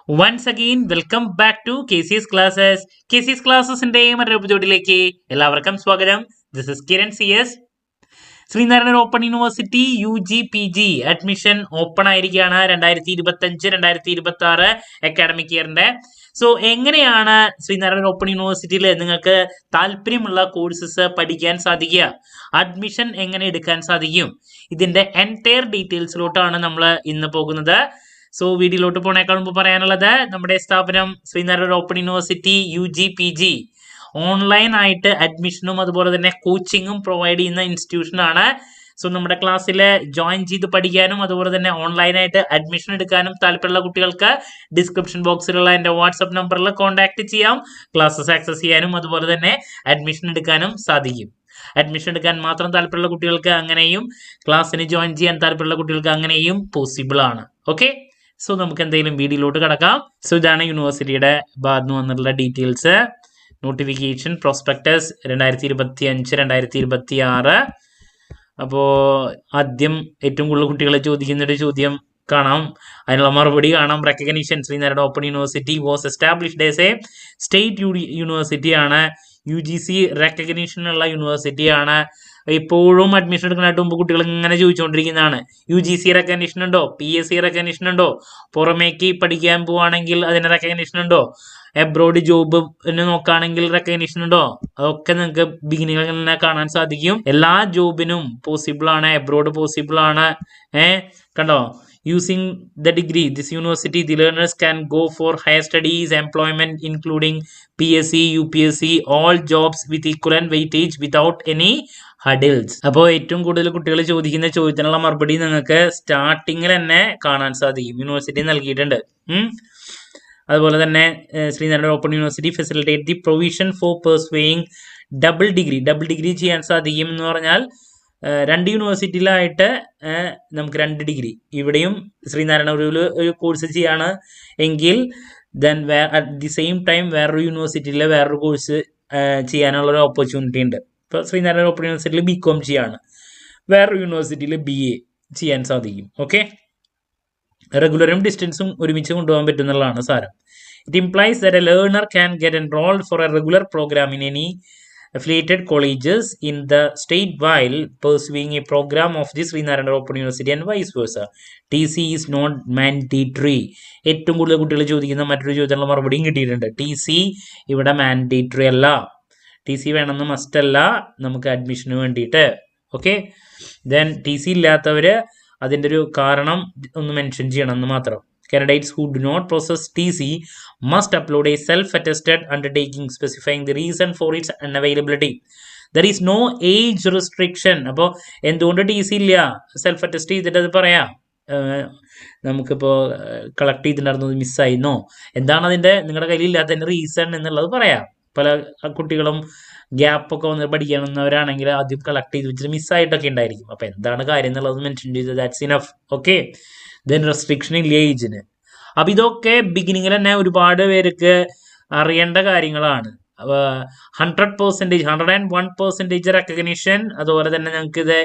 Once again, welcome back to KCS Classes. KCS Classesന്റെ മറ്റൊരു എപ്പിസോഡിലേക്ക് എല്ലാവർക്കും സ്വാഗതം. This is Kiran CS. Sreenarayana open university UG/PG admission open ആയിരിക്കുകയാണ് 2025-2026 academic ഇയറിന്റെ. So എങ്ങനെയാണ് Sreenarayana open യൂണിവേഴ്സിറ്റിയിൽ നിങ്ങൾക്ക് താല്പര്യമുള്ള കോഴ്സസ് പഠിക്കാൻ സാധിക്കുക, അഡ്മിഷൻ എങ്ങനെ എടുക്കാൻ സാധിക്കും, ഇതിന്റെ എൻറ്റയർ ഡീറ്റെയിൽസിലോട്ടാണ് നമ്മൾ ഇന്ന് പോകുന്നത്. സോ വീഡിയോയിലോട്ട് പോണേക്കാൾ മുമ്പ് പറയാനുള്ളത്, നമ്മുടെ സ്ഥാപനം Sreenarayana open university UG/PG online ആയിട്ട് അഡ്മിഷനും അതുപോലെ തന്നെ കോച്ചിങ്ങും പ്രൊവൈഡ് ചെയ്യുന്ന ഇൻസ്റ്റിറ്റ്യൂഷൻ ആണ്. സോ നമ്മുടെ ക്ലാസ്സിൽ ജോയിൻ ചെയ്ത് പഠിക്കാനും അതുപോലെ തന്നെ ഓൺലൈനായിട്ട് അഡ്മിഷൻ എടുക്കാനും താല്പര്യമുള്ള കുട്ടികൾക്ക് ഡിസ്ക്രിപ്ഷൻ ബോക്സിലുള്ള എൻ്റെ വാട്സപ്പ് നമ്പറിൽ കോൺടാക്ട് ചെയ്യാം. ക്ലാസ്സസ് ആക്സസ് ചെയ്യാനും അതുപോലെ തന്നെ അഡ്മിഷൻ എടുക്കാനും സാധിക്കും. അഡ്മിഷൻ എടുക്കാൻ മാത്രം താല്പര്യമുള്ള കുട്ടികൾക്ക് അങ്ങനെയും, ക്ലാസ്സിന് ജോയിൻ ചെയ്യാൻ താല്പര്യമുള്ള കുട്ടികൾക്ക് അങ്ങനെയും പോസിബിൾ ആണ്. ഓക്കെ, സോ നമുക്ക് എന്തെങ്കിലും വീഡിയോയിലോട്ട് കിടക്കാം. സോ ഇതാണ് യൂണിവേഴ്സിറ്റിയുടെ ഭാഗത്ത് നിന്ന് വന്നിട്ടുള്ള ഡീറ്റെയിൽസ്. Notification prospectus 2025-2026. അപ്പോൾ ആദ്യം ഏറ്റവും കൂടുതൽ കുട്ടികളെ ചോദിക്കുന്നൊരു ചോദ്യം കാണാം, അതിനുള്ള മറുപടി കാണാം. Recognition: Sreenarayana open university was established as a state യൂണിവേഴ്സിറ്റിയാണ്. UGC റെക്കഗ്നീഷനുള്ള യൂണിവേഴ്സിറ്റിയാണ്. ഇപ്പോഴും അഡ്മിഷൻ എടുക്കാനായിട്ട് മുമ്പ് കുട്ടികൾ ഇങ്ങനെ ചോദിച്ചുകൊണ്ടിരിക്കുന്നതാണ്, UGC റെക്കഗ്നീഷൻ ഉണ്ടോ, PSC റെക്കഗ്നീഷൻ ഉണ്ടോ, പുറമേക്ക് പഠിക്കാൻ പോവുകയാണെങ്കിൽ അതിന് റെക്കഗ്നീഷൻ ഉണ്ടോ, എബ്രോഡ് ജോബ് നോക്കുകയാണെങ്കിൽ റെക്കഗ്നീഷൻ ഉണ്ടോ, അതൊക്കെ നിങ്ങൾക്ക് ബിഗിനിങ്ങിൽ തന്നെ കാണാൻ സാധിക്കും. എല്ലാ ജോബിനും പോസിബിൾ ആണ്, എബ്രോഡ് പോസിബിൾ ആണ്. കണ്ടോ, using the degree this university the learners can go for higher studies, employment including PSC, UPSC, all jobs with equivalent weightage without any hurdles. അപ്പോൾ ഏറ്റവും കൂടുതൽ കുട്ടികൾ ചോദിക്കുന്ന ചോദ്യത്തിനുള്ള മറുപടി നിങ്ങൾക്ക് സ്റ്റാർട്ടിങ്ങിൽ തന്നെ കാണാൻ സാധിക്കും, യൂണിവേഴ്സിറ്റി നൽകിയിട്ടുണ്ട്. അതുപോലെ തന്നെ Sreenarayana open university facilitate the provision for pursuing double degree ചെയ്യാൻ സാധിക്കും. എന്ന് പറഞ്ഞാൽ രണ്ട് യൂണിവേഴ്സിറ്റിയിലായിട്ട് നമുക്ക് 2 ഡിഗ്രി, ഇവിടെയും ശ്രീനാരായണ ഒരു കോഴ്സ് ചെയ്യാണ് എങ്കിൽ then at the same time വേറൊരു യൂണിവേഴ്സിറ്റിയിലെ വേറൊരു കോഴ്സ് ചെയ്യാനുള്ളൊരു ഓപ്പർച്യൂണിറ്റി ഉണ്ട്. ഇപ്പോൾ ശ്രീനാരായണ ഓപ്പൺ യൂണിവേഴ്സിറ്റിയിൽ BCom ചെയ്യാണ്, വേറൊരു യൂണിവേഴ്സിറ്റിയിൽ BA ചെയ്യാൻ സാധിക്കും. ഓക്കെ, റെഗുലറും ഡിസ്റ്റൻസും ഒരുമിച്ച് കൊണ്ടുപോകാൻ പറ്റുന്നതാണ് സാരം. It implies that a learner can get enrolled for a regular programme in any affiliated colleges in the state while pursuing a program of the Srinarayana Open University and vice versa. TC is not mandatory. ഏറ്റവും കൂടുതൽ കുട്ടികൾ ചോദിക്കുന്ന മറ്റൊരു ചോദ്യത്തിനുള്ള മറുപടിയും കിട്ടിയിട്ടുണ്ട്. TC ഇവിടെ mandatory അല്ല, TC വേണമെന്ന് മസ്റ്റ് അല്ല നമുക്ക് അഡ്മിഷന് വേണ്ടിയിട്ട്. ഓക്കെ, ദെൻ TC ഇല്ലാത്തവർ അതിൻ്റെ ഒരു കാരണം ഒന്ന് മെൻഷൻ ചെയ്യണമെന്ന് മാത്രം. Candidates who do not possess TC must upload a self-attested undertaking specifying the reason for its unavailability. There is no age restriction. അപ്പോൾ എന്തുകൊണ്ട് TC ഇല്ല, സെൽഫ് അറ്റസ്റ്റ് ചെയ്തിട്ട് അത് പറയാം. നമുക്കിപ്പോൾ കളക്ട് ചെയ്തിട്ടുണ്ടായിരുന്നത് മിസ്സായിരുന്നോ, എന്താണ് അതിൻ്റെ നിങ്ങളുടെ കയ്യിൽ ഇല്ലാത്തതിൻ്റെ റീസൺ എന്നുള്ളത് പറയാം. പല കുട്ടികളും ഗ്യാപ്പൊക്കെ വന്ന് പഠിക്കണമെന്നവരാണെങ്കിൽ ആദ്യം കളക്ട് ചെയ്ത് വെച്ചിട്ട് മിസ്സായിട്ടൊക്കെ ഉണ്ടായിരിക്കും. അപ്പോൾ എന്താണ് കാര്യം എന്നുള്ളത് മെൻഷൻ ചെയ്ത് that's enough. Okay, then restriction ഇല്ല ഏജിന്. അപ്പം ഇതൊക്കെ ബിഗിനിങ്ങിൽ തന്നെ ഒരുപാട് പേർക്ക് അറിയേണ്ട കാര്യങ്ങളാണ്. 101% റെക്കഗ്നിഷൻ. അതുപോലെ തന്നെ ഞങ്ങൾക്ക് ഇത്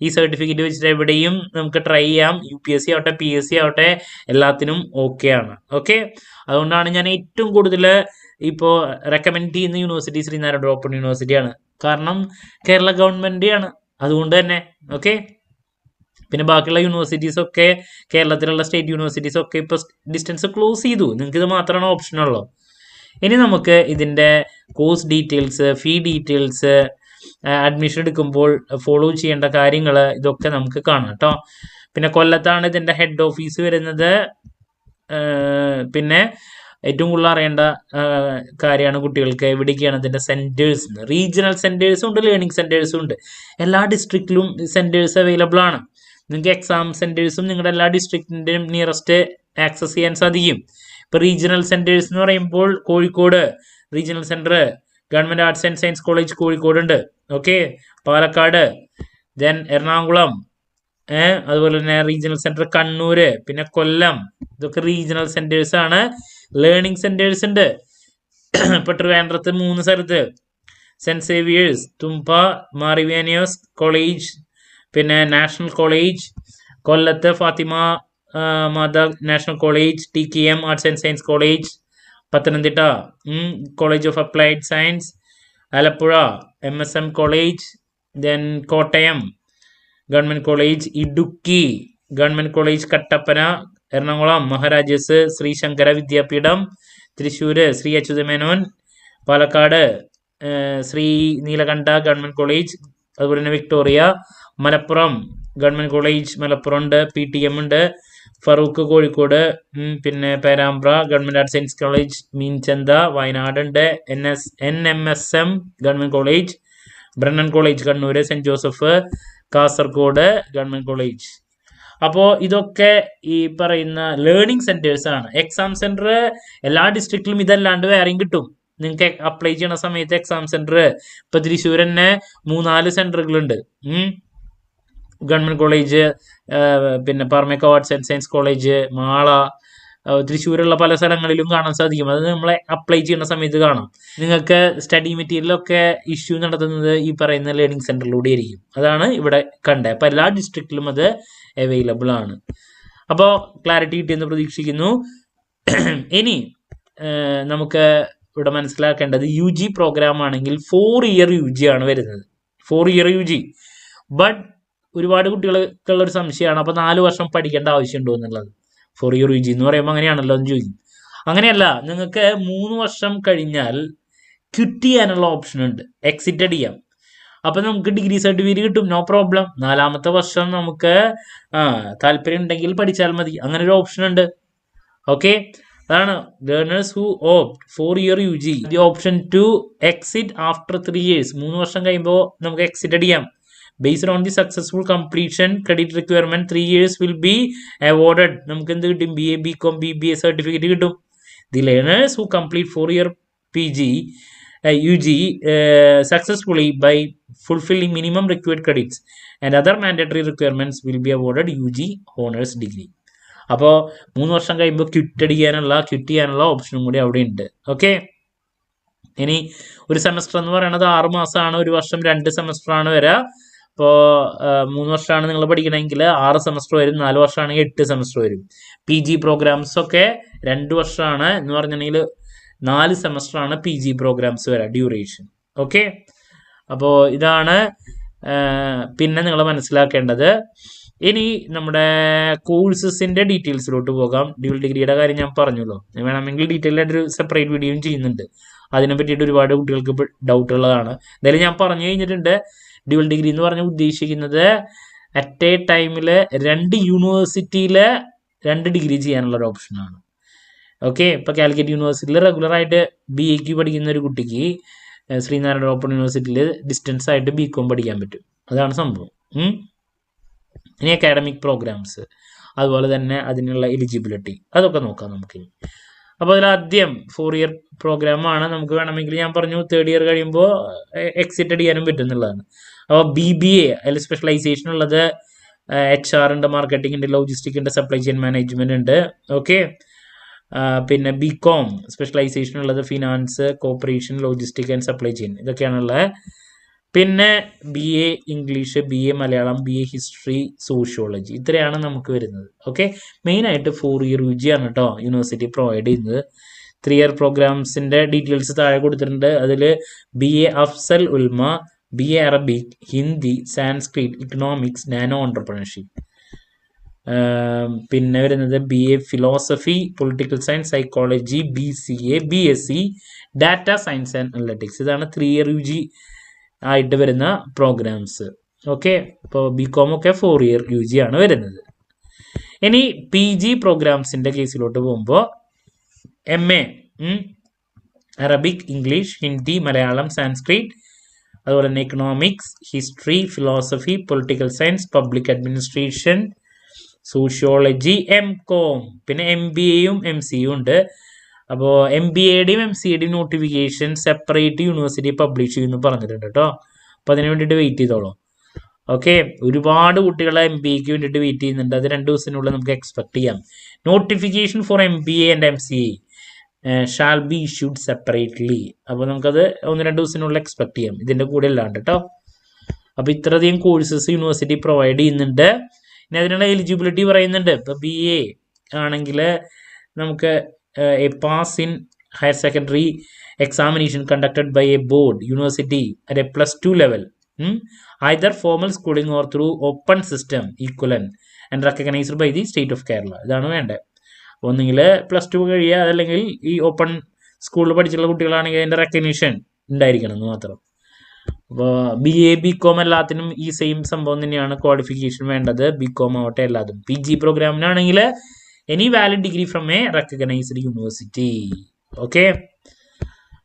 ഈ സർട്ടിഫിക്കറ്റ് വെച്ചിട്ട് എവിടെയും നമുക്ക് ട്രൈ ചെയ്യാം. UPSC ആവട്ടെ PSC ആവട്ടെ എല്ലാത്തിനും ഓക്കെ ആണ്. ഓക്കെ, അതുകൊണ്ടാണ് ഞാൻ ഏറ്റവും കൂടുതൽ ഇപ്പോൾ റെക്കമെൻഡ് ചെയ്യുന്ന യൂണിവേഴ്സിറ്റി ശ്രീനാരായണ ഓപ്പൺ യൂണിവേഴ്സിറ്റിയാണ്. കാരണം കേരള ഗവൺമെൻറ് ആണ്, അതുകൊണ്ട് തന്നെ. ഓക്കെ, പിന്നെ ബാക്കിയുള്ള യൂണിവേഴ്സിറ്റീസൊക്കെ, കേരളത്തിലുള്ള സ്റ്റേറ്റ് യൂണിവേഴ്സിറ്റീസൊക്കെ ഇപ്പോൾ ഡിസ്റ്റൻസ് ക്ലോസ് ചെയ്തു, നിങ്ങൾക്ക് ഇത് മാത്രമാണ് ഓപ്ഷനുള്ളൂ. ഇനി നമുക്ക് ഇതിൻ്റെ കോഴ്സ് ഡീറ്റെയിൽസ്, ഫീ ഡീറ്റെയിൽസ്, അഡ്മിഷൻ എടുക്കുമ്പോൾ ഫോളോ ചെയ്യേണ്ട കാര്യങ്ങൾ, ഇതൊക്കെ നമുക്ക് കാണാം കേട്ടോ. പിന്നെ കൊല്ലത്താണ് ഇതിൻ്റെ ഹെഡ് ഓഫീസ് വരുന്നത്. പിന്നെ ഏറ്റവും കൂടുതൽ അറിയേണ്ട കാര്യമാണ് കുട്ടികൾക്ക് എവിടേക്കാണ് ഇതിൻ്റെ സെൻറ്റേഴ്സ്. റീജിയണൽ സെൻറ്റേഴ്സും ഉണ്ട്, ലേണിംഗ് സെൻറ്റേഴ്സും ഉണ്ട്. എല്ലാ ഡിസ്ട്രിക്റ്റിലും സെൻറ്റേഴ്സ് അവൈലബിൾ ആണ്. നിങ്ങൾക്ക് എക്സാം സെൻറ്റേഴ്സും നിങ്ങളുടെ എല്ലാ ഡിസ്ട്രിക്റ്റിൻ്റെയും നിയറസ്റ്റ് ആക്സസ് ചെയ്യാൻ സാധിക്കും. ഇപ്പോൾ റീജിയണൽ സെൻറ്റേഴ്സ് എന്ന് പറയുമ്പോൾ Kozhikode regional centre, government arts and science college Kozhikode ഉണ്ട്. ഓക്കെ, പാലക്കാട്, ദെൻ എറണാകുളം, അതുപോലെ തന്നെ റീജിയണൽ സെൻറ്റർ കണ്ണൂർ, പിന്നെ കൊല്ലം, ഇതൊക്കെ റീജിയണൽ സെൻറ്റേഴ്സ് ആണ്. ലേണിംഗ് സെൻറ്റേഴ്സ് ഉണ്ട്. ഇപ്പോൾ ട്രിവാൻഡ്രത്ത് 3 സ്ഥലത്ത്, saint Xavier's, Thumba, Mar Ivanios college, പിന്നെ നാഷണൽ കോളേജ്, കൊല്ലത്ത് Fatima Mata national college, TKM arts and science college, Pathanamthitta college of applied science, Alappuzha MSM college, then Kottayam government college, Idukki government college Kattappana, Ernakulam Maharajas Sree Sankara Vidyapeetham, Thrissur Sree Achuthamenon, Palakkad Sree Neelakanta government college, അതുപോലെ തന്നെ Victoria, Malappuram government college Malappuram ഉണ്ട്, PTM ഉണ്ട്, ഫറൂഖ് കോഴിക്കോട്, പിന്നെ Perambra government arts science college Meenchanda Wayanad ഉണ്ട്, NMSM government college, Brennen college Kannur, saint Joseph Kasaragod government college. അപ്പോൾ ഇതൊക്കെ ഈ പറയുന്ന ലേണിംഗ് സെന്റേഴ്സ് ആണ്. എക്സാം സെന്റർ എല്ലാ ഡിസ്ട്രിക്റ്റിലും ഇതല്ലാണ്ട് വേറെയും കിട്ടും. നിങ്ങൾക്ക് അപ്ലൈ ചെയ്യണ സമയത്ത് എക്സാം സെന്റർ ഇപ്പൊ തൃശ്ശൂർ തന്നെ 3-4 സെന്ററുകളുണ്ട്. ഗവൺമെന്റ് കോളേജ്, പിന്നെ Parmekkavu arts and science college, Mala, തൃശ്ശൂരുള്ള പല സ്ഥലങ്ങളിലും കാണാൻ സാധിക്കും. അത് നമ്മളെ അപ്ലൈ ചെയ്യുന്ന സമയത്ത് കാണാം. നിങ്ങൾക്ക് സ്റ്റഡി മെറ്റീരിയലൊക്കെ ഇഷ്യൂ നടത്തുന്നത് ഈ പറയുന്ന ലേണിംഗ് സെന്ററിലൂടെ ആയിരിക്കും. അതാണ് ഇവിടെ കണ്ടത്. അപ്പോൾ എല്ലാ ഡിസ്ട്രിക്റ്റിലും അത് അവൈലബിൾ ആണ്. അപ്പോൾ ക്ലാരിറ്റി കിട്ടിയെന്ന് പ്രതീക്ഷിക്കുന്നു. ഇനി നമുക്ക് ഇവിടെ മനസ്സിലാക്കേണ്ടത് UG പ്രോഗ്രാം ആണെങ്കിൽ 4 ഇയർ UG ആണ് വരുന്നത്. 4 ഇയർ UG. ബട്ട് ഒരുപാട് കുട്ടികൾക്കുള്ള ഒരു സംശയമാണ്, അപ്പോൾ 4 വർഷം പഠിക്കേണ്ട ആവശ്യമുണ്ടോ എന്നുള്ളത്. 4 ഇയർ UG എന്ന് പറയുമ്പോൾ അങ്ങനെയാണല്ലോ എന്ന് ചോദിക്കും. അങ്ങനെയല്ല, നിങ്ങൾക്ക് 3 വർഷം കഴിഞ്ഞാൽ ക്വിറ്റ് ചെയ്യാനുള്ള ഓപ്ഷൻ ഉണ്ട്, എക്സിറ്റ് ചെയ്യാം. അപ്പം നമുക്ക് ഡിഗ്രി സർട്ടിഫിക്കറ്റ് കിട്ടും, നോ പ്രോബ്ലം. 4ാമത്തെ വർഷം നമുക്ക് താല്പര്യം ഉണ്ടെങ്കിൽ പഠിച്ചാൽ മതി, അങ്ങനെ ഒരു ഓപ്ഷൻ ഉണ്ട്. ഓക്കെ, അതാണ് learners who opt 4 year UG the option to exit after 3 years. 3 വർഷം കഴിയുമ്പോൾ നമുക്ക് എക്സിറ്റ് ചെയ്യാം. Based on the successful completion credit requirement 3 years will be awarded. നമുക്ക് എന്ത് കിട്ടും? BA BCom BBA സർട്ടിഫിക്കറ്റ് കിട്ടും. The learners who complete 4 year UG successfully by fulfilling minimum required credits and other mandatory requirements will be awarded UG honors degree. അപ്പോൾ 3 വർഷം കഴിയുമ്പോൾ quit ചെയ്യാനുള്ള ഓപ്ഷനും കൂടി അവിടെ ഉണ്ട്. ഓക്കെ, ഇനി ഒരു സെമസ്റ്റർ എന്ന് പറയുന്നത് 6 മാസമാണ്, ഒരു വർഷം 2 സെമസ്റ്ററാണ് വരിക. ഇപ്പോൾ 3 വർഷമാണ് നിങ്ങൾ പഠിക്കണമെങ്കിൽ 6 സെമസ്റ്റർ വരും, 4 വർഷമാണെങ്കിൽ 8 സെമസ്റ്റർ വരും. PG പ്രോഗ്രാംസ് ഒക്കെ 2 വർഷമാണ് എന്ന് പറഞ്ഞിട്ടുണ്ടെങ്കിൽ 4 സെമസ്റ്ററാണ് PG പ്രോഗ്രാംസ് വരാം ഡ്യൂറേഷൻ. ഓക്കെ, അപ്പോൾ ഇതാണ് പിന്നെ നിങ്ങൾ മനസ്സിലാക്കേണ്ടത്. ഇനി നമ്മുടെ കോഴ്സസിൻ്റെ ഡീറ്റെയിൽസിലോട്ട് പോകാം. ഡ്യുവൽ ഡിഗ്രിയുടെ കാര്യം ഞാൻ പറഞ്ഞല്ലോ, വേണമെങ്കിൽ ഡീറ്റെയിൽ ആയിട്ടൊരു സെപ്പറേറ്റ് വീഡിയോയും ചെയ്യുന്നുണ്ട്. അതിനെ പറ്റിയിട്ട് ഒരുപാട് കുട്ടികൾക്ക് ഡൗട്ട് ഉള്ളതാണ്. എന്തായാലും ഞാൻ പറഞ്ഞു കഴിഞ്ഞിട്ടുണ്ട്. ഡ്യുവൽ ഡിഗ്രി എന്ന് പറഞ്ഞ് ഉദ്ദേശിക്കുന്നത് അറ്റ് എ ടൈമിൽ 2 യൂണിവേഴ്സിറ്റിയിൽ 2 ഡിഗ്രി ചെയ്യാനുള്ള ഒരു ഓപ്ഷനാണ്. ഓക്കെ, ഇപ്പോൾ കാലിക്കറ്റ് യൂണിവേഴ്സിറ്റിയിൽ റെഗുലറായിട്ട് BAക്ക് പഠിക്കുന്ന ഒരു കുട്ടിക്ക് ശ്രീനാരായണ ഓപ്പൺ യൂണിവേഴ്സിറ്റിയിൽ ഡിസ്റ്റൻസ് ആയിട്ട് BCom പഠിക്കാൻ പറ്റും. അതാണ് സംഭവം. ഇനി അക്കാഡമിക് പ്രോഗ്രാംസ്, അതുപോലെ തന്നെ അതിനുള്ള എലിജിബിലിറ്റി, അതൊക്കെ നോക്കാം നമുക്ക്. അപ്പോൾ അതിലാദ്യം 4 ഇയർ പ്രോഗ്രാമാണ്. നമുക്ക് വേണമെങ്കിൽ ഞാൻ പറഞ്ഞു 3rd ഇയർ കഴിയുമ്പോൾ എക്സിറ്റ് ചെയ്യാനും പറ്റുന്നുള്ളതാണ്. അപ്പോൾ BBA അതിൽ സ്പെഷ്യലൈസേഷൻ ഉള്ളത് HR ഉണ്ട്, മാർക്കറ്റിംഗ് ഉണ്ട്, ലോജിസ്റ്റിക് ഉണ്ട്, സപ്ലൈ ചെയിൻ മാനേജ്മെന്റ് ഉണ്ട്. ഓക്കെ, പിന്നെ BCom സ്പെഷ്യലൈസേഷൻ ഉള്ളത് finance, corporation, logistic and supply chain, ഇതൊക്കെയാണുള്ളത്. പിന്നെ BA English, BA Malayalam, BA history, sociology, ഇത്രയാണ് നമുക്ക് വരുന്നത്. ഓക്കെ, മെയിനായിട്ട് 4 ഇയർ UG ആണ് കേട്ടോ യൂണിവേഴ്സിറ്റി പ്രൊവൈഡ് ചെയ്യുന്നത്. 3 ഇയർ പ്രോഗ്രാംസിൻ്റെ ഡീറ്റെയിൽസ് താഴെ കൊടുത്തിട്ടുണ്ട്. അതിൽ BA Afsal ഉൽമ, BA Arabic, Hindi, Sanskrit, economics, nano entrepreneurship. പിന്നെ വരുന്നത് BA philosophy, political science, psychology, BCA, BSc, data science and analytics. ഇതാണ് 3 ഇയർ UG ആയിട്ട് വരുന്ന പ്രോഗ്രാംസ്. ഓക്കെ, ഇപ്പോൾ BCom ഒക്കെ 4 ഇയർ UG ആണ് വരുന്നത്. ഇനി PG പ്രോഗ്രാംസിൻ്റെ കേസിലോട്ട് പോകുമ്പോൾ MA Arabic, English, Hindi, Malayalam, Sanskrit, അതുപോലെ തന്നെ economics, history, philosophy, political science, public administration, sociology, MCom, പിന്നെ MBAയും MCയും ഉണ്ട്. അപ്പോൾ MBAയുടെയും MCയുടെയും നോട്ടിഫിക്കേഷൻ സെപ്പറേറ്റ് യൂണിവേഴ്സിറ്റി പബ്ലിഷ് ചെയ്യുമെന്ന് പറഞ്ഞിട്ടുണ്ട് കേട്ടോ. അപ്പോൾ അതിന് വേണ്ടിയിട്ട് വെയിറ്റ് ചെയ്തോളൂ. ഓക്കെ, ഒരുപാട് കുട്ടികൾ MBAക്ക് വേണ്ടിയിട്ട് വെയിറ്റ് ചെയ്യുന്നുണ്ട്. അത് 2 ദിവസത്തിനുള്ളിൽ നമുക്ക് എക്സ്പെക്ട് ചെയ്യാം. Notification four MBA and MCA shall be issued separately. അപ്പോൾ നമുക്കത് 1-2 ദിവസത്തിനുള്ളിൽ എക്സ്പെക്ട് ചെയ്യാം, ഇതിൻ്റെ കൂടെ അല്ലാണ്ട് കേട്ടോ. അപ്പോൾ ഇത്രയധികം കോഴ്സസ് യൂണിവേഴ്സിറ്റി പ്രൊവൈഡ് ചെയ്യുന്നുണ്ട്. ഇനി അതിനുള്ള എലിജിബിലിറ്റി പറയുന്നുണ്ട്. ഇപ്പോൾ BA ആണെങ്കിൽ നമുക്ക് A pass in higher secondary examination conducted by a board university at a +2 level, either formal schooling or through open system equivalent and recognized by the state of Kerala. ഇതാണ് വേണ്ടത്. ഒന്നുകിൽ +2 കഴിയുക, അതല്ലെങ്കിൽ ഈ ഓപ്പൺ സ്കൂളിൽ പഠിച്ചുള്ള കുട്ടികളാണെങ്കിൽ അതിൻ്റെ റെക്കഗ്നീഷൻ ഉണ്ടായിരിക്കണം എന്ന് മാത്രം. അപ്പോൾ BA BCom എല്ലാത്തിനും ഈ സെയിം സംഭവം തന്നെയാണ് ക്വാളിഫിക്കേഷൻ വേണ്ടത്. BCom ആവട്ടെ എല്ലാതും. PG പ്രോഗ്രാമിനാണെങ്കിൽ any valid degree from a recognised university. Okay,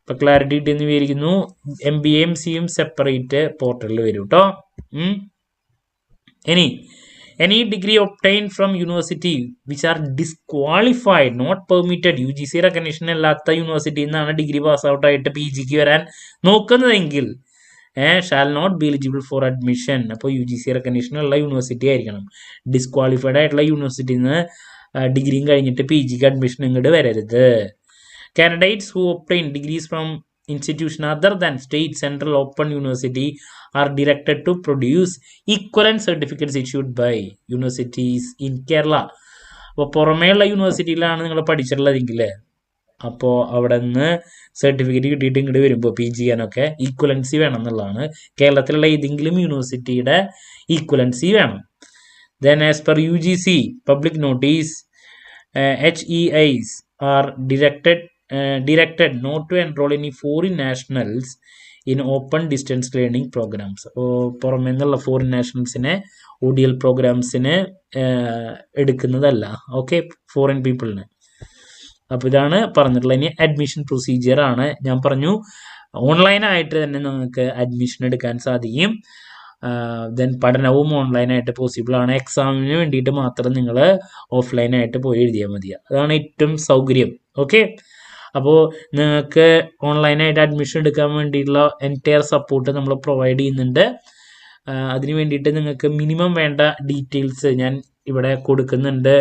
ഇപ്പം ക്ലാരിറ്റി കിട്ടിയെന്ന് വിചാരിക്കുന്നു. MBA MCയും സെപ്പറേറ്റ് പോർട്ടലിൽ വരും കേട്ടോ. ഇനി any degree obtained from university which are disqualified, not permitted, UGC recognition അല്ലാത്ത യൂണിവേഴ്സിറ്റിയിൽ നിന്നാണ് ഡിഗ്രി പാസ് ഔട്ട് ആയിട്ട് PGക്ക് വരാൻ നോക്കുന്നതെങ്കിൽ shall not be eligible for admission. അപ്പോൾ UGC റെക്കഗ്നിഷൻ ഉള്ള യൂണിവേഴ്സിറ്റി ആയിരിക്കണം. ഡിസ്ക്വാളിഫൈഡ് ആയിട്ടുള്ള യൂണിവേഴ്സിറ്റിയിൽ നിന്ന് ഡിഗ്രിയും കഴിഞ്ഞിട്ട് PGക്ക് അഡ്മിഷൻ ഇങ്ങോട്ട് വരരുത്. Candidates who obtain degrees from institution other than state, central, open university are directed to produce equivalent certificates issued by universities in Kerala. അപ്പോൾ പുറമേയുള്ള യൂണിവേഴ്സിറ്റിയിലാണ് നിങ്ങൾ പഠിച്ചിട്ടുള്ളതെങ്കിൽ അപ്പോൾ അവിടെ നിന്ന് സർട്ടിഫിക്കറ്റ് കിട്ടിയിട്ട് ഇങ്ങോട്ട് വരുമ്പോൾ PG ചെയ്യാനൊക്കെ ഈക്വലൻസി വേണം എന്നുള്ളതാണ്. കേരളത്തിലുള്ള ഏതെങ്കിലും യൂണിവേഴ്സിറ്റിയുടെ ഈക്വലൻസി വേണം. Then as per UGC public notice, HEIs are directed not to enroll any foreign nationals in open distance learning programs. അപ്പോൾ പുറമേ നിന്നുള്ള ഫോറിൻ നാഷണൽസിനെ ODL പ്രോഗ്രാംസിന് എടുക്കുന്നതല്ല. ഓക്കെ, ഫോറിൻ പീപ്പിളിന്. അപ്പോൾ ഇതാണ് പറഞ്ഞിട്ടുള്ളത്. ഇനി അഡ്മിഷൻ പ്രൊസീജിയർ ആണ്. ഞാൻ പറഞ്ഞു ഓൺലൈനായിട്ട് തന്നെ നിങ്ങൾക്ക് അഡ്മിഷൻ എടുക്കാൻ സാധിക്കും. ദെൻ പഠനവും ഓൺലൈനായിട്ട് പോസിബിൾ ആണ്. എക്സാമിന് വേണ്ടിയിട്ട് മാത്രം നിങ്ങൾ ഓഫ്ലൈനായിട്ട് പോയി എഴുതിയാൽ മതി. അതാണ് ഏറ്റവും സൗകര്യം. ഓക്കെ, അപ്പോൾ നിങ്ങൾക്ക് ഓൺലൈനായിട്ട് അഡ്മിഷൻ എടുക്കാൻ വേണ്ടിയിട്ടുള്ള എൻറ്റയർ സപ്പോർട്ട് നമ്മൾ പ്രൊവൈഡ് ചെയ്യുന്നുണ്ട്. അതിന് വേണ്ടിയിട്ട് നിങ്ങൾക്ക് മിനിമം വേണ്ട ഡീറ്റെയിൽസ് ഞാൻ ഇവിടെ കൊടുക്കുന്നുണ്ട്.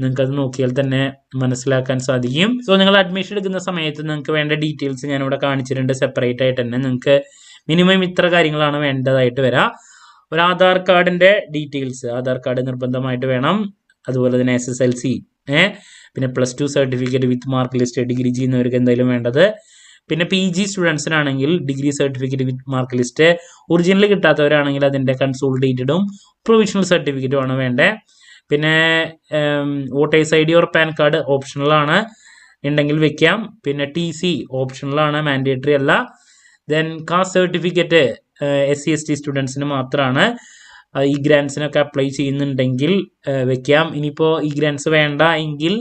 നിങ്ങൾക്കത് നോക്കിയാൽ തന്നെ മനസ്സിലാക്കാൻ സാധിക്കും. സോ നിങ്ങൾ അഡ്മിഷൻ എടുക്കുന്ന സമയത്ത് നിങ്ങൾക്ക് വേണ്ട ഡീറ്റെയിൽസ് ഞാനിവിടെ കാണിച്ചിട്ടുണ്ട്. സെപ്പറേറ്റ് ആയിട്ട് തന്നെ നിങ്ങൾക്ക് മിനിമം ഇത്ര കാര്യങ്ങളാണ് വേണ്ടതായിട്ട് വരാം. ഒരു ആധാർ കാർഡിൻ്റെ ഡീറ്റെയിൽസ്, ആധാർ കാർഡ് നിർബന്ധമായിട്ട് വേണം. അതുപോലെ തന്നെ SSLC, പിന്നെ +2 സർട്ടിഫിക്കറ്റ് വിത്ത് മാർക്ക് ലിസ്റ്റ്, ഡിഗ്രി ചെയ്യുന്നവർക്ക് എന്തായാലും വേണ്ടത്. പിന്നെ PG സ്റ്റുഡൻസിനാണെങ്കിൽ ഡിഗ്രി സർട്ടിഫിക്കറ്റ് വിത്ത് മാർക്ക് ലിസ്റ്റ്, ഒറിജിനൽ കിട്ടാത്തവരാണെങ്കിൽ അതിൻ്റെ കൺസോളിഡേറ്റഡും പ്രൊവിഷണൽ സർട്ടിഫിക്കറ്റും ആണ് വേണ്ടത്. പിന്നെ voters ID or pan card ഓപ്ഷണലാണ്, ഉണ്ടെങ്കിൽ വെക്കാം. പിന്നെ TC ഓപ്ഷണലാണ്, മാൻഡേറ്ററി അല്ല. ദെൻ കാസ്റ്റ് സർട്ടിഫിക്കറ്റ് SC/ST സ്റ്റുഡൻസിന് മാത്രമാണ്. ഈ ഗ്രാൻസിനൊക്കെ അപ്ലൈ ചെയ്യുന്നുണ്ടെങ്കിൽ വെക്കാം. ഇനിയിപ്പോൾ ഈ ഗ്രാൻസ് വേണ്ട എങ്കിൽ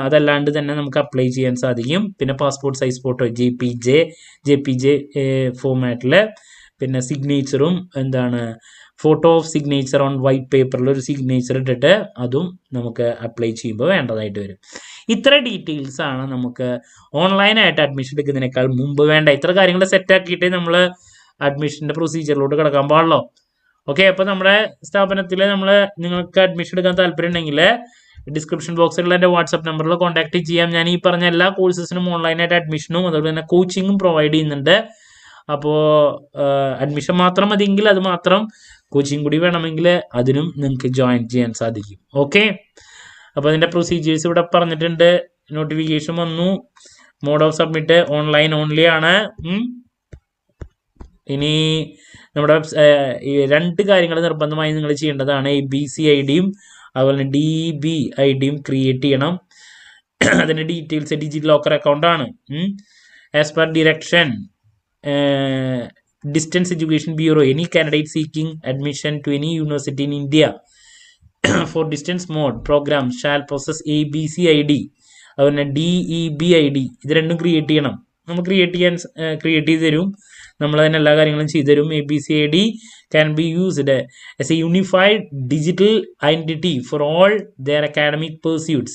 അതല്ലാണ്ട് തന്നെ നമുക്ക് അപ്ലൈ ചെയ്യാൻ സാധിക്കും. പിന്നെ പാസ്പോർട്ട് സൈസ് ഫോട്ടോ JPJ ഫോമാറ്റിൽ, പിന്നെ സിഗ്നേച്ചറും photo of signature on white പേപ്പറിൽ ഒരു സിഗ്നേച്ചർ ഇട്ടിട്ട് അതും നമുക്ക് അപ്ലൈ ചെയ്യുമ്പോൾ വേണ്ടതായിട്ട് വരും. ഇത്ര ഡീറ്റെയിൽസ് ആണ് നമുക്ക് ഓൺലൈനായിട്ട് അഡ്മിഷൻ എടുക്കുന്നതിനേക്കാൾ മുമ്പ് വേണ്ട. ഇത്ര കാര്യങ്ങൾ സെറ്റാക്കിയിട്ട് നമ്മൾ അഡ്മിഷൻ്റെ പ്രൊസീജിയറിലോട്ട് കിടക്കാൻ പാടുള്ളൂ. ഓക്കെ, അപ്പോൾ നമ്മുടെ സ്ഥാപനത്തിൽ നിങ്ങൾക്ക് അഡ്മിഷൻ എടുക്കാൻ താല്പര്യം ഉണ്ടെങ്കിൽ ഡിസ്ക്രിപ്ഷൻ ബോക്സിലുള്ള എൻ്റെ വാട്സപ്പ് നമ്പറിൽ കോൺടാക്ട് ചെയ്യാം. ഞാൻ ഈ പറഞ്ഞ എല്ലാ കോഴ്സസിനും ഓൺലൈനായിട്ട് അഡ്മിഷനും അതുപോലെ തന്നെ കോച്ചിങ്ങും പ്രൊവൈഡ് ചെയ്യുന്നുണ്ട്. അപ്പോൾ അഡ്മിഷൻ മാത്രം മതിയെങ്കിൽ അത് മാത്രം, കോച്ചിങ് കൂടി വേണമെങ്കിൽ അതിനും നിങ്ങൾക്ക് ജോയിൻ ചെയ്യാൻ സാധിക്കും. ഓക്കെ, അപ്പോൾ അതിൻ്റെ പ്രൊസീജിയേഴ്സ് ഇവിടെ പറഞ്ഞിട്ടുണ്ട്. നോട്ടിഫിക്കേഷൻ വന്നു. Mode of submit online only ആണ്. ഇനി നമ്മുടെ 2 കാര്യങ്ങൾ നിർബന്ധമായി നിങ്ങൾ ചെയ്യേണ്ടതാണ്. ABC ID-യും അതുപോലെ തന്നെ DB ID-യും ക്രിയേറ്റ് ചെയ്യണം. അതിൻ്റെ ഡീറ്റെയിൽസ് ഡിജിറ്റൽ ലോക്കർ അക്കൗണ്ടാണ്. As per direction distance education bureau, any candidate seeking admission to any university in India for distance mode programme shall process ABC ID, അതുപോലെ DEB ID. ഇത് രണ്ടും create ചെയ്യണം. നമുക്ക് create ചെയ്ത് തരും. നമ്മൾ അതിന് എല്ലാ കാര്യങ്ങളും ചെയ്തു തരും. ABC ID can be used as a unified digital identity for all their academic pursuits.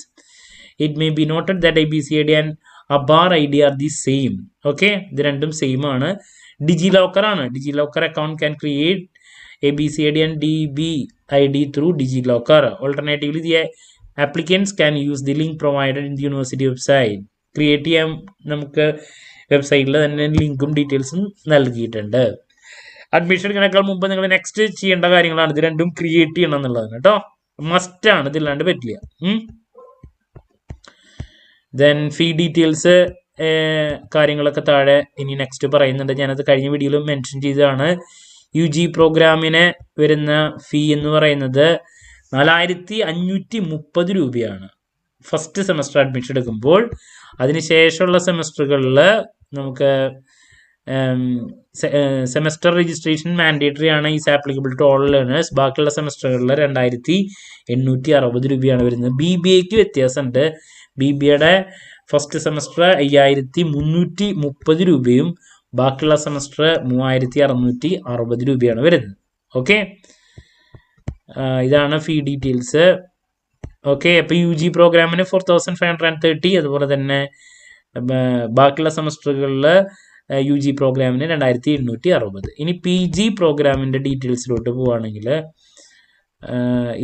It may be noted that ABC ID and Aadhaar ID are the same. Okay, ഇത് രണ്ടും സെയിം ആണ്. ഡിജിലോക്കർ ആണ്. DigiLocker account can create ABC ID and DB ID through DigiLocker. Alternatively, the applicants can use the link provided in the university website. Create ചെയ്യാൻ നമുക്ക് വെബ്സൈറ്റിൽ തന്നെ ലിങ്കും ഡീറ്റെയിൽസും നൽകിയിട്ടുണ്ട്. അഡ്മിഷൻ എടുക്കുന്നതിനേക്കാൾ മുമ്പ് നിങ്ങൾ നെക്സ്റ്റ് ചെയ്യേണ്ട കാര്യങ്ങളാണ് ഇത് രണ്ടും ക്രിയേറ്റ് ചെയ്യണം എന്നുള്ളതാണ് കേട്ടോ. മസ്റ്റാണ്, ഇതില്ലാണ്ട് പറ്റില്ല. ദെൻ ഫീ ഡീറ്റെയിൽസ് കാര്യങ്ങളൊക്കെ താഴെ ഇനി നെക്സ്റ്റ് പറയുന്നുണ്ട്. ഞാനത് കഴിഞ്ഞ വീഡിയോയിൽ മെൻഷൻ ചെയ്തതാണ്. UG പ്രോഗ്രാമിന് വരുന്ന ഫീ എന്ന് പറയുന്നത് 4530 രൂപയാണ് ഫസ്റ്റ് സെമസ്റ്റർ അഡ്മിഷൻ എടുക്കുമ്പോൾ. അതിനുശേഷമുള്ള സെമസ്റ്ററുകളിൽ നമുക്ക് സെമസ്റ്റർ രജിസ്ട്രേഷൻ മാൻഡേറ്ററി ആണ്, is applicable to all learners. ബാക്കിയുള്ള സെമസ്റ്ററുകളിൽ 2860 രൂപയാണ് വരുന്നത്. BBAക്ക് വ്യത്യാസമുണ്ട്. BBAയുടെ ഫസ്റ്റ് സെമസ്റ്റർ 5330 രൂപയും ബാക്കിയുള്ള സെമസ്റ്റർ 3660 രൂപയാണ് വരുന്നത്. ഓക്കെ, ഇതാണ് ഫീ ഡീറ്റെയിൽസ്. ഓക്കെ, അപ്പോൾ UG പ്രോഗ്രാമിന് 4530, അതുപോലെ തന്നെ ബാക്കിയുള്ള സെമസ്റ്ററുകളിൽ UG പ്രോഗ്രാമിന് 2860. ഇനി PG പ്രോഗ്രാമിൻ്റെ ഡീറ്റെയിൽസിലോട്ട് പോവുകയാണെങ്കിൽ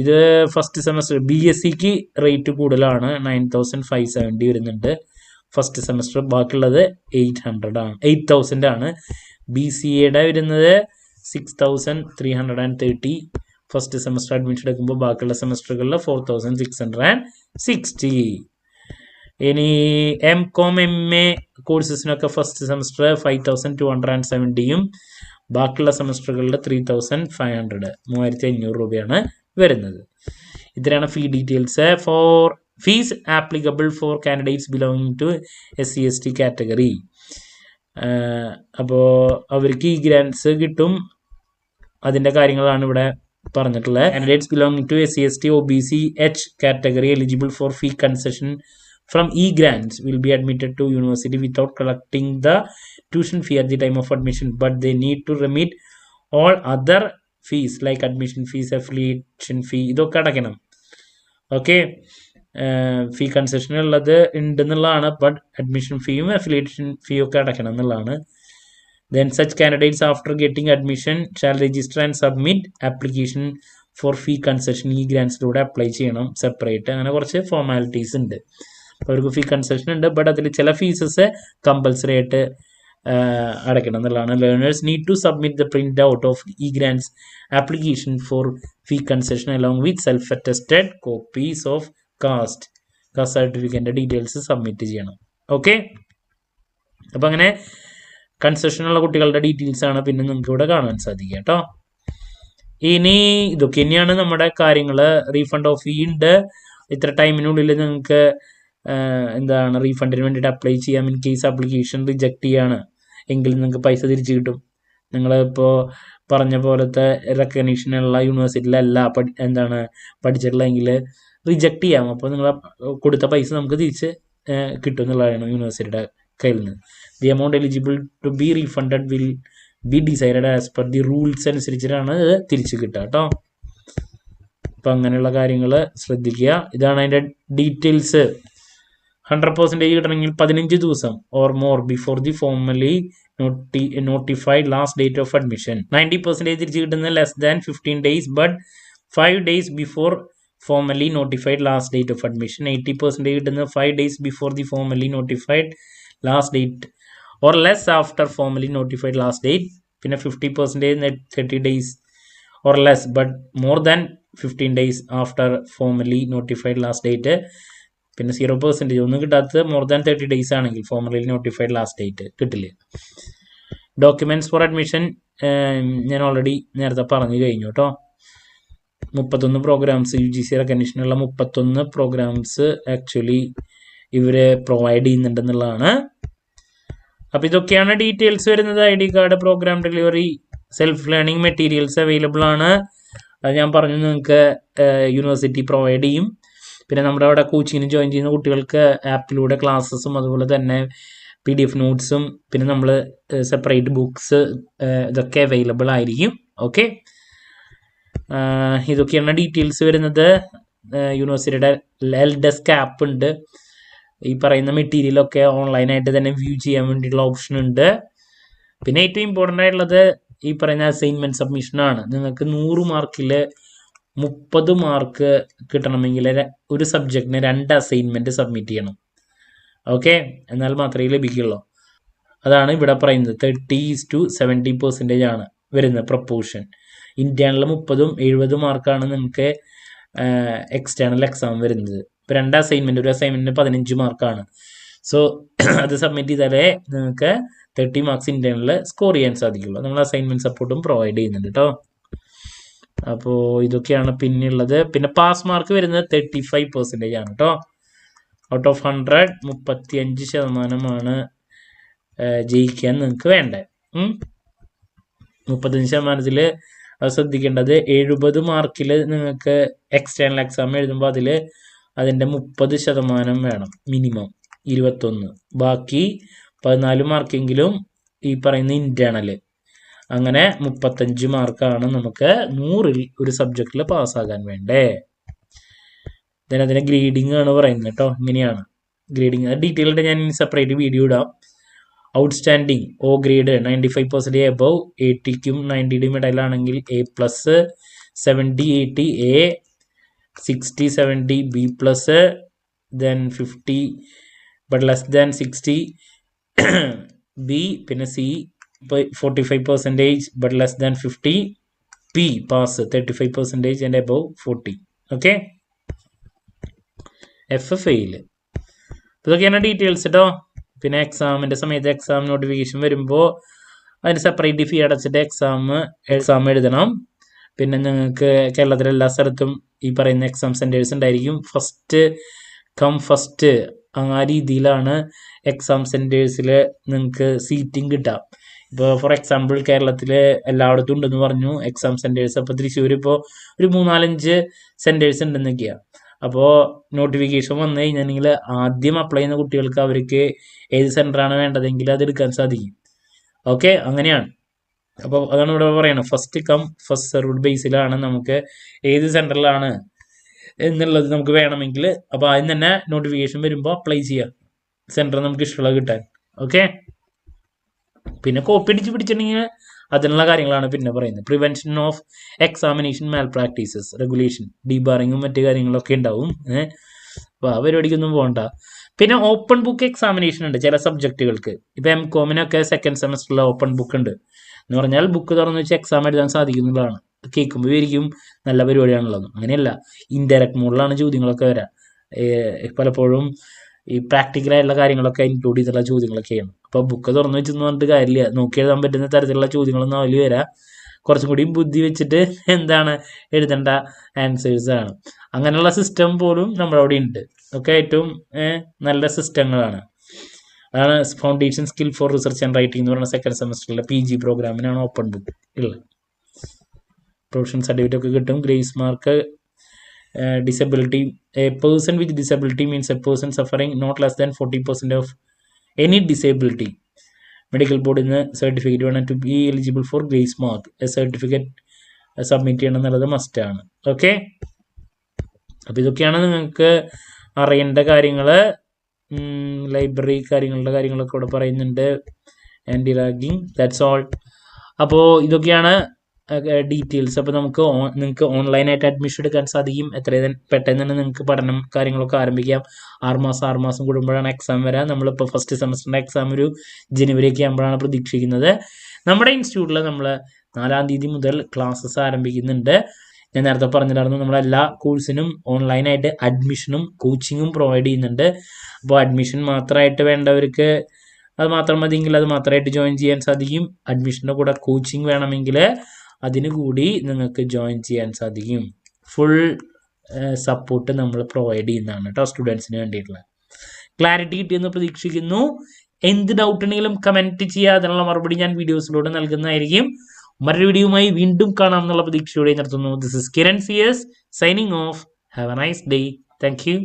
ഇത് ഫസ്റ്റ് സെമസ്റ്റർ BSCക്ക് റേറ്റ് കൂടുതലാണ്, 9570 വരുന്നുണ്ട് ഫസ്റ്റ് സെമസ്റ്റർ. ബാക്കിയുള്ളത് 8000 ആണ്. BCAയുടെ വരുന്നത് 6330 ഫസ്റ്റ് സെമസ്റ്റർ അഡ്മിഷൻ എടുക്കുമ്പോൾ. ബാക്കിയുള്ള സെമസ്റ്ററുകളിൽ 4660. ഇനി MCOM MA കോഴ്സസിനൊക്കെ ഫസ്റ്റ് സെമസ്റ്റർ 5270യും ബാക്കിയുള്ള സെമസ്റ്ററുകളിൽ 3500 രൂപയാണ് വരുന്നത്. ഇത്രയാണ് fee details. For fees applicable for candidates belonging to SC/ST category. അപ്പോൾ അവർക്ക് ഈ ഗ്രാൻസ് കിട്ടും, അതിൻ്റെ കാര്യങ്ങളാണ് ഇവിടെ പറഞ്ഞിട്ടുള്ളത്. Candidates belonging to SC/ST OBC H category eligible for fee concession from e-grants will be admitted to university without collecting the tuition fee at the time of admission, but they need to remit all other fees like admission fees, affiliation fee, ഇതൊക്കെ അടയ്ക്കണം. Okay, ഫീ concession ഉള്ളത് ഉണ്ടെന്നുള്ളതാണ്, but admission ഫീയും affiliation ഫീയും ഒക്കെ അടയ്ക്കണം എന്നുള്ളതാണ്. Then such candidates after getting admission shall register and submit application for fee concession e-grantsലൂടെ apply ചെയ്യണം separate. അങ്ങനെ കുറച്ച് ഫോർമാലിറ്റീസ് ഉണ്ട്. അവർക്ക് ഫീ കൺസെഷൻ ഉണ്ട്, ബട്ട് അതിൽ ചില ഫീസസ് കമ്പൽസറി ആയിട്ട് അടയ്ക്കണം എന്നുള്ളതാണ്. Learners need to submit the printout of e-grants application for fee concession along with self attested copies of caste സർട്ടിഫിക്കറ്റിൻ്റെ ഡീറ്റെയിൽസ് സബ്മിറ്റ് ചെയ്യണം. ഓക്കെ, അപ്പം അങ്ങനെ കൺസെഷനുള്ള കുട്ടികളുടെ ഡീറ്റെയിൽസ് ആണ് പിന്നെ നിങ്ങൾക്ക് ഇവിടെ കാണാൻ സാധിക്കുക കേട്ടോ. ഇനി ഇതൊക്കെ തന്നെയാണ് നമ്മുടെ കാര്യങ്ങൾ. റീഫണ്ട് ഓഫ് ഫീ ഉണ്ട്. ഇത്ര ടൈമിനുള്ളിൽ നിങ്ങൾക്ക് എന്താണ് റീഫണ്ടിന് വേണ്ടിയിട്ട് അപ്ലൈ ചെയ്യാം. ഇൻ കേസ് ആപ്ലിക്കേഷൻ റിജക്റ്റ് ചെയ്യാണ് എങ്കിൽ നിങ്ങൾക്ക് പൈസ തിരിച്ചു കിട്ടും. നിങ്ങളിപ്പോൾ പറഞ്ഞ പോലത്തെ റെക്കഗ്നീഷനുള്ള യൂണിവേഴ്സിറ്റിയിലല്ല പഠിച്ചിട്ടുള്ളതെങ്കിൽ റിജക്റ്റ് ചെയ്യാം. അപ്പോൾ നിങ്ങൾ കൊടുത്ത പൈസ നമുക്ക് തിരിച്ച് കിട്ടും എന്നുള്ളതാണ് യൂണിവേഴ്സിറ്റിയുടെ കയ്യിൽ നിന്ന്. The amount eligible to be refunded will be decided as per the rules അനുസരിച്ചിട്ടാണ് ഇത് തിരിച്ചു കിട്ടുക കേട്ടോ. അപ്പം അങ്ങനെയുള്ള കാര്യങ്ങൾ ശ്രദ്ധിക്കുക. ഇതാണ് അതിൻ്റെ ഡീറ്റെയിൽസ്. 100% കിട്ടണമെങ്കിൽ 15 ദിവസം or more before the formally notified last date of admission. 90% തിരിച്ചു കിട്ടുന്നത് less than 15 days but 5 days before formally notified last date of admission. 80% കിട്ടുന്നത് 5 days before the formally notified last date or less after formally notified last date. പിന്നെ 50% 30 days or less but more than 15 days after formally notified last date. പിന്നെ 0% ഒന്നും കിട്ടാത്തത് more than 30 days ആണെങ്കിൽ formally notified last date കിട്ടില്ല. Documents for admission ഞാൻ already നേരത്തെ പറഞ്ഞു കഴിഞ്ഞു കേട്ടോ. 31 പ്രോഗ്രാംസ് UGC റെക്കഗ്നിഷനുള്ള 31 പ്രോഗ്രാംസ് ആക്ച്വലി ഇവർ പ്രൊവൈഡ് ചെയ്യുന്നുണ്ടെന്നുള്ളതാണ്. അപ്പോൾ ഇതൊക്കെയാണ് ഡീറ്റെയിൽസ് വരുന്നത്. ID card, programme delivery, self learning materials available ആണ്. അത് ഞാൻ പറഞ്ഞു നിങ്ങൾക്ക് യൂണിവേഴ്സിറ്റി പ്രൊവൈഡ് ചെയ്യും. പിന്നെ നമ്മുടെ അവിടെ കോച്ചിങ്ങിന് ജോയിൻ ചെയ്യുന്ന കുട്ടികൾക്ക് ആപ്പിലൂടെ ക്ലാസ്സസും അതുപോലെ തന്നെ PDF നോട്ട്സും പിന്നെ നമ്മൾ സെപ്പറേറ്റ് ബുക്സ് ഇതൊക്കെ അവൈലബിൾ ആയിരിക്കും. ഓക്കെ, ഇതൊക്കെയാണ് ഡീറ്റെയിൽസ് വരുന്നത്. യൂണിവേഴ്സിറ്റിയുടെ LDesk ആപ്പ് ഉണ്ട്. ഈ പറയുന്ന മെറ്റീരിയലൊക്കെ ഓൺലൈനായിട്ട് തന്നെ വ്യൂ ചെയ്യാൻ വേണ്ടിയിട്ടുള്ള ഓപ്ഷൻ ഉണ്ട്. പിന്നെ ഏറ്റവും ഇമ്പോർട്ടൻ്റ് ആയിട്ടുള്ളത് ഈ പറയുന്ന അസൈൻമെൻറ്റ് സബ്മിഷനാണ്. നിങ്ങൾക്ക് 100 മാർക്കിൽ 30 മാർക്ക് കിട്ടണമെങ്കിൽ ഒരു സബ്ജക്റ്റിന് 2 അസൈൻമെൻറ്റ് സബ്മിറ്റ് ചെയ്യണം. ഓക്കെ, എന്നാൽ മാത്രമേ ലഭിക്കുള്ളൂ. അതാണ് ഇവിടെ പറയുന്നത്. 30:70% ആണ് വരുന്നത് പ്രൊപ്പോർഷൻ. ഇന്റേണൽ 30ഉം 70 മാർക്കാണ് നിങ്ങൾക്ക് എക്സ്റ്റേണൽ എക്സാം വരുന്നത്. ഇപ്പോൾ 2 അസൈൻമെൻറ്റ്, ഒരു അസൈൻമെൻറ്റിന് 15 മാർക്കാണ്. സോ അത് സബ്മിറ്റ് ചെയ്താലേ നിങ്ങൾക്ക് 30 മാർക്സ് ഇൻറ്റേണൽ സ്കോർ ചെയ്യാൻ സാധിക്കുള്ളൂ. നമ്മൾ അസൈൻമെൻറ്റ് സപ്പോർട്ടും പ്രൊവൈഡ് ചെയ്യുന്നുണ്ട് കേട്ടോ. അപ്പോൾ ഇതൊക്കെയാണ് പിന്നെയുള്ളത്. പിന്നെ പാസ് മാർക്ക് വരുന്നത് 35% ആണ് കേട്ടോ. ഔട്ട് ഓഫ് 100 35% ജയിക്കാൻ നിങ്ങൾക്ക് വേണ്ടേ. 35% അത് ശ്രദ്ധിക്കേണ്ടത്. 70 മാർക്കിൽ നിങ്ങൾക്ക് എക്സ്റ്റേണൽ എക്സാം എഴുതുമ്പോൾ അതിൻ്റെ 30% വേണം മിനിമം, 21. ബാക്കി 14 മാർക്കെങ്കിലും ഈ പറയുന്ന ഇൻറ്റേണൽ. അങ്ങനെ 35 മാർക്കാണ് നമുക്ക് 100-ൽ ഒരു സബ്ജക്റ്റിൽ പാസ്സാകാൻ വേണ്ടേ. അതിനെ ഗ്രേഡിംഗ് ആണ് പറയുന്നത് കേട്ടോ. ഇങ്ങനെയാണ് ഗ്രേഡിങ്. ഡീറ്റെയിൽഡ് ഞാൻ സെപ്പറേറ്റ് വീഡിയോ ഇടാം. ഔട്ട്സ്റ്റാൻഡിങ് O ഗ്രേഡ് 95% എബവ്, 80ക്കും 90യുടെയും ഇടയിലാണെങ്കിൽ A+, 70-80 A, 60-70 B+, then 50 but less than 60 B, പിന്നെ C 45% but less than 50, P pass 35% and above 40. Okay, F fail. ഇതൊക്കെയാണ് ഡീറ്റെയിൽസ് കേട്ടോ. പിന്നെ എക്സാമിൻ്റെ സമയത്ത് എക്സാം നോട്ടിഫിക്കേഷൻ വരുമ്പോൾ അതിന് സെപ്പറേറ്റ് ഫീ അടച്ചിട്ട് എക്സാം എഴുതണം. പിന്നെ നിങ്ങൾക്ക് കേരളത്തിലെ എല്ലാ സ്ഥലത്തും ഈ പറയുന്ന എക്സാം സെൻറ്റേഴ്സ് ഉണ്ടായിരിക്കും. ഫസ്റ്റ് കം ഫസ്റ്റ് ആ രീതിയിലാണ് എക്സാം സെൻറ്റേഴ്സിൽ നിങ്ങൾക്ക് സീറ്റിംഗ് കിട്ടുക. ഇപ്പോൾ ഫോർ എക്സാമ്പിൾ കേരളത്തിൽ എല്ലായിടത്തും ഉണ്ടെന്ന് പറഞ്ഞു എക്സാം സെൻറ്റേഴ്സ്. അപ്പോൾ തൃശ്ശൂർ ഇപ്പോൾ ഒരു 3-4-5 സെൻറ്റേഴ്സ് ഉണ്ടെന്നൊക്കെയാണ്. അപ്പോൾ നോട്ടിഫിക്കേഷൻ വന്നു കഴിഞ്ഞിട്ടുണ്ടെങ്കിൽ ആദ്യം അപ്ലൈ ചെയ്യുന്ന കുട്ടികൾക്ക് അവർക്ക് ഏത് സെൻറ്ററാണ് വേണ്ടതെങ്കിൽ അത് എടുക്കാൻ സാധിക്കും. ഓക്കെ, അങ്ങനെയാണ്. അപ്പോൾ അതാണ് ഇവിടെ പറയുന്നത്. ഫസ്റ്റ് കം ഫസ്റ്റ് സെർവ്ഡ് ബേസിലാണ് നമുക്ക് ഏത് സെൻറ്ററിലാണ് എന്നുള്ളത് നമുക്ക് വേണമെങ്കിൽ. അപ്പോൾ ആദ്യം തന്നെ നോട്ടിഫിക്കേഷൻ വരുമ്പോൾ അപ്ലൈ ചെയ്യാം, സെൻറ്റർ നമുക്ക് ഇഷ്ടമുള്ളത് കിട്ടാൻ. ഓക്കെ, പിന്നെ കോപ്പി അടിച്ച് പിടിച്ചിട്ടുണ്ടെങ്കിൽ അതിനുള്ള കാര്യങ്ങളാണ് പിന്നെ പറയുന്നത്. Prevention of examination malpractices, regulation, ഡീബാറിങ്ങും മറ്റു കാര്യങ്ങളൊക്കെ ഉണ്ടാവും. അപ്പോൾ ആ പരിപാടിക്കൊന്നും പോകണ്ട. പിന്നെ ഓപ്പൺ ബുക്ക് എക്സാമിനേഷൻ ഉണ്ട് ചില സബ്ജക്റ്റുകൾക്ക്. ഇപ്പോൾ MCOM-നൊക്കെ സെക്കൻഡ് സെമസ്റ്ററിൽ ഓപ്പൺ ബുക്ക് ഉണ്ട്. എന്ന് പറഞ്ഞാൽ ബുക്ക് തുറന്ന് വെച്ച് എക്സാം എഴുതാൻ സാധിക്കുന്നതാണ്. കേൾക്കുമ്പോൾ വിചാരിക്കും നല്ല പരിപാടിയാണുള്ളത്. അങ്ങനെയല്ല, ഇൻഡയറക്റ്റ് മോഡിലാണ് ചോദ്യങ്ങളൊക്കെ വരാം. പലപ്പോഴും ഈ പ്രാക്ടിക്കലായിട്ടുള്ള കാര്യങ്ങളൊക്കെ ഇൻക്ലൂഡ് ചെയ്തിട്ടുള്ള ചോദ്യങ്ങളൊക്കെയാണ്. അപ്പോൾ ബുക്ക് തുറന്നു വെച്ചെന്ന് പറഞ്ഞിട്ട് കാര്യമില്ല, നോക്കി എഴുതാൻ പറ്റുന്ന തരത്തിലുള്ള ചോദ്യങ്ങളൊന്നും അതിൽ വരാം. കുറച്ചും കൂടി ബുദ്ധി വെച്ചിട്ട് എഴുതേണ്ട ആൻസേഴ്സ് ആണ്. അങ്ങനെയുള്ള സിസ്റ്റം പോലും നമ്മുടെ അവിടെ ഉണ്ട്. ഒക്കെ ഏറ്റവും നല്ല സിസ്റ്റങ്ങളാണ്. അതാണ് foundation skill for research and writing എന്ന് പറയുന്ന സെക്കൻഡ് സെമസ്റ്ററിലെ PG പ്രോഗ്രാമിനാണ് ഓപ്പൺ ബുക്ക് ഉള്ളത്. പ്രൊഫഷണൽ സർട്ടിഫിക്കറ്റ് ഒക്കെ കിട്ടും. Grace mark, disability. A person with disability means a person suffering not less than 40% of any disability. Medical ബോർഡിൽ നിന്ന് സർട്ടിഫിക്കറ്റ് വേണം. To be eligible for grace mark a certificate submit ചെയ്യണം എന്നുള്ളത് മസ്റ്റാണ്. Okay, അപ്പോൾ ഇതൊക്കെയാണ് നിങ്ങൾക്ക് അറിയേണ്ട കാര്യങ്ങൾ. ലൈബ്രറി കാര്യങ്ങളൊക്കെ ഇവിടെ പറയുന്നുണ്ട്. Anti ragging, that's all. അപ്പോൾ ഇതൊക്കെയാണ് ഡീറ്റെയിൽസ്. അപ്പോൾ നിങ്ങൾക്ക് ഓൺലൈനായിട്ട് അഡ്മിഷൻ എടുക്കാൻ സാധിക്കും. എത്രയും പെട്ടെന്ന് തന്നെ നിങ്ങൾക്ക് പഠനം കാര്യങ്ങളൊക്കെ ആരംഭിക്കാം. 6 മാസം കൂടുമ്പോഴാണ് എക്സാം വരാം. നമ്മളിപ്പോൾ ഫസ്റ്റ് സെമസ്റ്ററിൻ്റെ എക്സാം ഒരു ജനുവരിയൊക്കെ ആകുമ്പോഴാണ് പ്രതീക്ഷിക്കുന്നത്. നമ്മുടെ ഇൻസ്റ്റിറ്റ്യൂട്ടിൽ നമ്മൾ 4-ാം തീയതി മുതൽ ക്ലാസ്സസ് ആരംഭിക്കുന്നുണ്ട്. ഞാൻ നേരത്തെ പറഞ്ഞിട്ടുണ്ടായിരുന്നു, നമ്മളെല്ലാ കോഴ്സിനും ഓൺലൈനായിട്ട് അഡ്മിഷനും കോച്ചിങ്ങും പ്രൊവൈഡ് ചെയ്യുന്നുണ്ട്. അപ്പോൾ അഡ്മിഷൻ മാത്രമായിട്ട് വേണ്ടവർക്ക് അത് മാത്രം മതിയെങ്കിൽ അത് മാത്രമായിട്ട് ജോയിൻ ചെയ്യാൻ സാധിക്കും. അഡ്മിഷൻ്റെ കൂടെ കോച്ചിങ് വേണമെങ്കിൽ അതിന് കൂടി നിങ്ങൾക്ക് ജോയിൻ ചെയ്യാൻ സാധിക്കും. ഫുൾ സപ്പോർട്ട് നമ്മൾ പ്രൊവൈഡ് ചെയ്യുന്നതാണ് കേട്ടോ സ്റ്റുഡൻസിന് വേണ്ടിയിട്ടുള്ള. ക്ലാരിറ്റി കിട്ടിയെന്ന് പ്രതീക്ഷിക്കുന്നു. എന്ത് ഡൗട്ട് ഉണ്ടെങ്കിലും കമൻറ്റ് ചെയ്യുക. അതിനുള്ള മറുപടി ഞാൻ വീഡിയോസിലൂടെ നൽകുന്നതായിരിക്കും. മറ്റൊരു വീഡിയോയുമായി വീണ്ടും കാണാം എന്നുള്ള പ്രതീക്ഷയോടെ നിർത്തുന്നു. This is Kiran CS signing off. Have a nice day. Thank U.